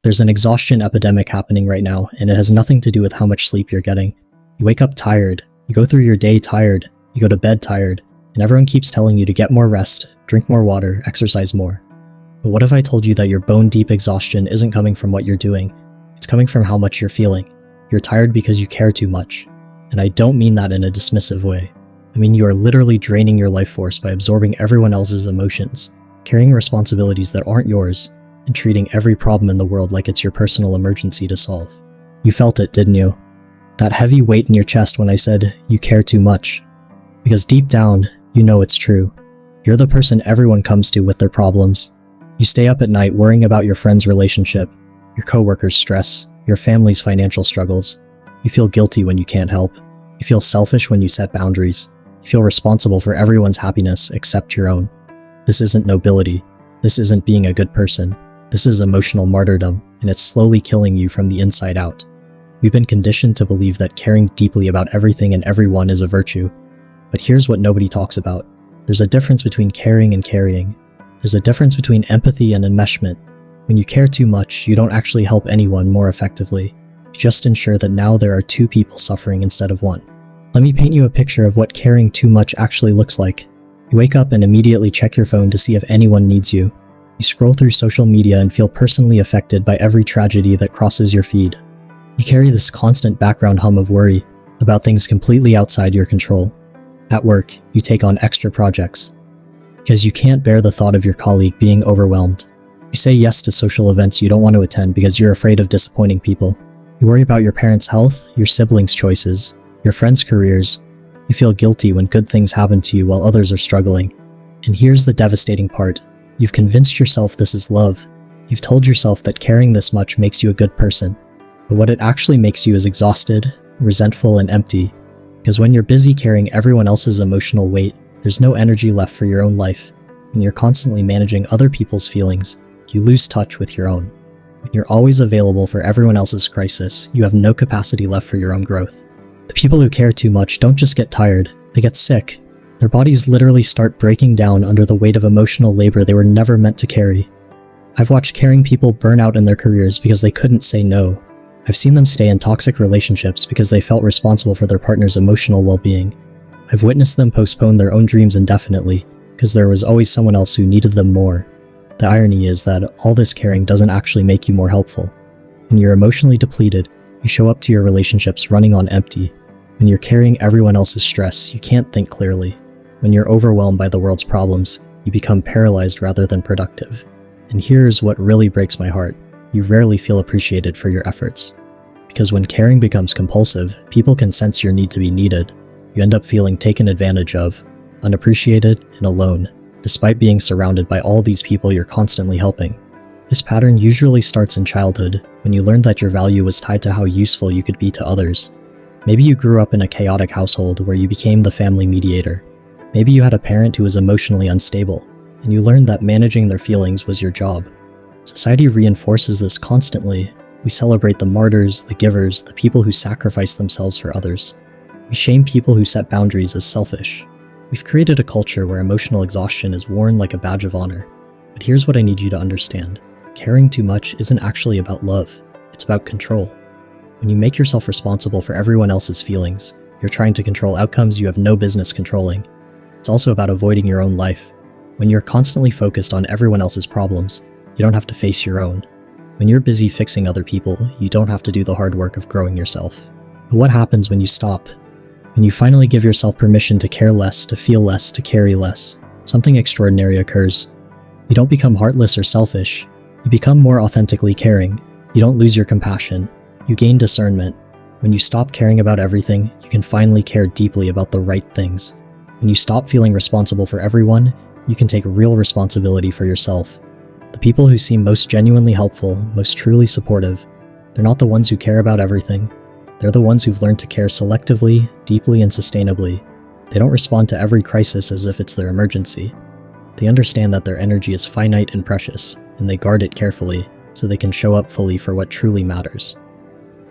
There's an exhaustion epidemic happening right now, and it has nothing to do with how much sleep you're getting. You wake up tired, you go through your day tired, you go to bed tired, and everyone keeps telling you to get more rest, drink more water, exercise more. But what if I told you that your bone-deep exhaustion isn't coming from what you're doing? It's coming from how much you're feeling. You're tired because you care too much. And I don't mean that in a dismissive way. I mean you are literally draining your life force by absorbing everyone else's emotions, carrying responsibilities that aren't yours, and treating every problem in the world like it's your personal emergency to solve. You felt it, didn't you? That heavy weight in your chest when I said, you care too much. Because deep down, you know it's true. You're the person everyone comes to with their problems. You stay up at night worrying about your friend's relationship, your coworkers' stress, your family's financial struggles. You feel guilty when you can't help. You feel selfish when you set boundaries. You feel responsible for everyone's happiness except your own. This isn't nobility. This isn't being a good person. This is emotional martyrdom, and it's slowly killing you from the inside out. We've been conditioned to believe that caring deeply about everything and everyone is a virtue. But here's what nobody talks about. There's a difference between caring and carrying. There's a difference between empathy and enmeshment. When you care too much, you don't actually help anyone more effectively. You just ensure that now there are two people suffering instead of one. Let me paint you a picture of what caring too much actually looks like. You wake up and immediately check your phone to see if anyone needs you. You scroll through social media and feel personally affected by every tragedy that crosses your feed. You carry this constant background hum of worry about things completely outside your control. At work, you take on extra projects because you can't bear the thought of your colleague being overwhelmed. You say yes to social events you don't want to attend because you're afraid of disappointing people. You worry about your parents' health, your siblings' choices, your friends' careers. You feel guilty when good things happen to you while others are struggling. And here's the devastating part. You've convinced yourself this is love. You've told yourself that caring this much makes you a good person. But what it actually makes you is exhausted, resentful, and empty. Because when you're busy carrying everyone else's emotional weight, there's no energy left for your own life. When you're constantly managing other people's feelings, you lose touch with your own. When you're always available for everyone else's crisis, you have no capacity left for your own growth. The people who care too much don't just get tired, they get sick. Their bodies literally start breaking down under the weight of emotional labor they were never meant to carry. I've watched caring people burn out in their careers because they couldn't say no. I've seen them stay in toxic relationships because they felt responsible for their partner's emotional well-being. I've witnessed them postpone their own dreams indefinitely because there was always someone else who needed them more. The irony is that all this caring doesn't actually make you more helpful. When you're emotionally depleted, you show up to your relationships running on empty. When you're carrying everyone else's stress, you can't think clearly. When you're overwhelmed by the world's problems, you become paralyzed rather than productive. And here's what really breaks my heart. You rarely feel appreciated for your efforts. Because when caring becomes compulsive, people can sense your need to be needed. You end up feeling taken advantage of, unappreciated, and alone, despite being surrounded by all these people you're constantly helping. This pattern usually starts in childhood, when you learned that your value was tied to how useful you could be to others. Maybe you grew up in a chaotic household where you became the family mediator. Maybe you had a parent who was emotionally unstable, and you learned that managing their feelings was your job. Society reinforces this constantly. We celebrate the martyrs, the givers, the people who sacrifice themselves for others. We shame people who set boundaries as selfish. We've created a culture where emotional exhaustion is worn like a badge of honor. But here's what I need you to understand. Caring too much isn't actually about love. It's about control. When you make yourself responsible for everyone else's feelings, you're trying to control outcomes you have no business controlling. It's also about avoiding your own life. When you're constantly focused on everyone else's problems, you don't have to face your own. When you're busy fixing other people, you don't have to do the hard work of growing yourself. But what happens when you stop? When you finally give yourself permission to care less, to feel less, to carry less, something extraordinary occurs. You don't become heartless or selfish. You become more authentically caring. You don't lose your compassion. You gain discernment. When you stop caring about everything, you can finally care deeply about the right things. When you stop feeling responsible for everyone, you can take real responsibility for yourself. The people who seem most genuinely helpful, most truly supportive, they're not the ones who care about everything. They're the ones who've learned to care selectively, deeply, and sustainably. They don't respond to every crisis as if it's their emergency. They understand that their energy is finite and precious, and they guard it carefully so they can show up fully for what truly matters.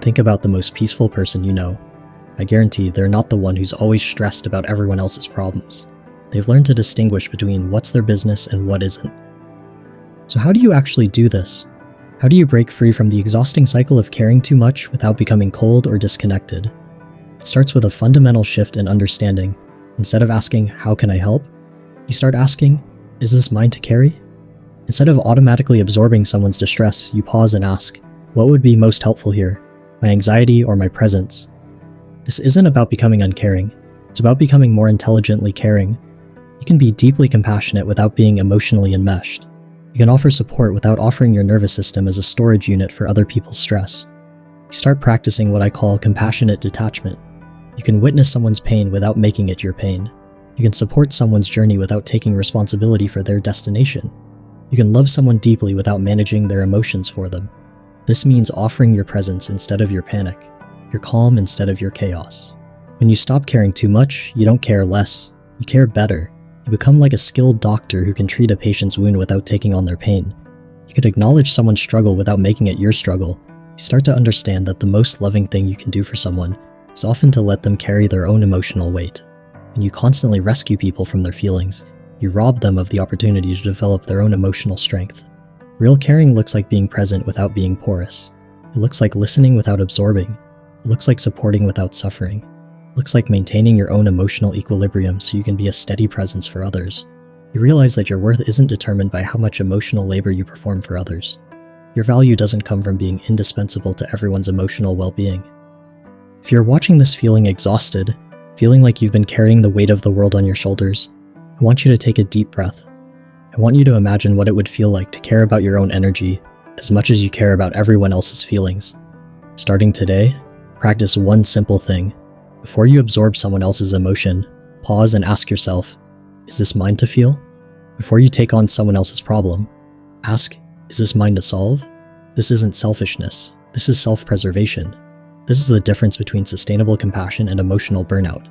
Think about the most peaceful person you know. I guarantee they're not the one who's always stressed about everyone else's problems. They've learned to distinguish between what's their business and what isn't. So how do you actually do this? How do you break free from the exhausting cycle of caring too much without becoming cold or disconnected? It starts with a fundamental shift in understanding. Instead of asking, "How can I help?" you start asking, "Is this mine to carry?" Instead of automatically absorbing someone's distress, you pause and ask, "What would be most helpful here? My anxiety or my presence?" This isn't about becoming uncaring. It's about becoming more intelligently caring. You can be deeply compassionate without being emotionally enmeshed. You can offer support without offering your nervous system as a storage unit for other people's stress. You start practicing what I call compassionate detachment. You can witness someone's pain without making it your pain. You can support someone's journey without taking responsibility for their destination. You can love someone deeply without managing their emotions for them. This means offering your presence instead of your panic, your calm instead of your chaos. When you stop caring too much, you don't care less. You care better. You become like a skilled doctor who can treat a patient's wound without taking on their pain. You can acknowledge someone's struggle without making it your struggle. You start to understand that the most loving thing you can do for someone is often to let them carry their own emotional weight. When you constantly rescue people from their feelings, you rob them of the opportunity to develop their own emotional strength. Real caring looks like being present without being porous. It looks like listening without absorbing. It looks like supporting without suffering. It looks like maintaining your own emotional equilibrium so you can be a steady presence for others. You realize that your worth isn't determined by how much emotional labor you perform for others. Your value doesn't come from being indispensable to everyone's emotional well-being. If you're watching this feeling exhausted, feeling like you've been carrying the weight of the world on your shoulders, I want you to take a deep breath. I want you to imagine what it would feel like to care about your own energy as much as you care about everyone else's feelings. Starting today, practice one simple thing. Before you absorb someone else's emotion, pause and ask yourself, "Is this mine to feel?" Before you take on someone else's problem, ask, "Is this mine to solve?" This isn't selfishness. This is self-preservation. This is the difference between sustainable compassion and emotional burnout.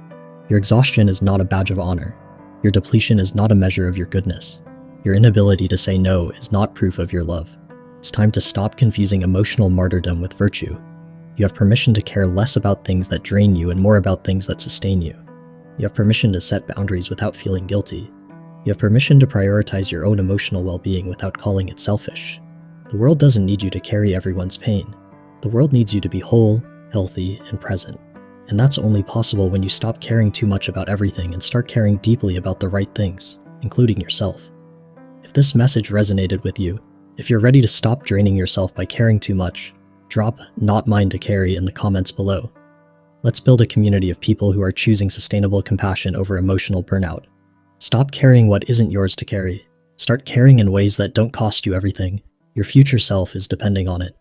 Your exhaustion is not a badge of honor. Your depletion is not a measure of your goodness. Your inability to say no is not proof of your love. It's time to stop confusing emotional martyrdom with virtue. You have permission to care less about things that drain you and more about things that sustain you. You have permission to set boundaries without feeling guilty. You have permission to prioritize your own emotional well-being without calling it selfish. The world doesn't need you to carry everyone's pain. The world needs you to be whole, healthy, and present. And that's only possible when you stop caring too much about everything and start caring deeply about the right things, including yourself. If this message resonated with you, if you're ready to stop draining yourself by caring too much, drop "not mine to carry" in the comments below. Let's build a community of people who are choosing sustainable compassion over emotional burnout. Stop carrying what isn't yours to carry. Start caring in ways that don't cost you everything. Your future self is depending on it.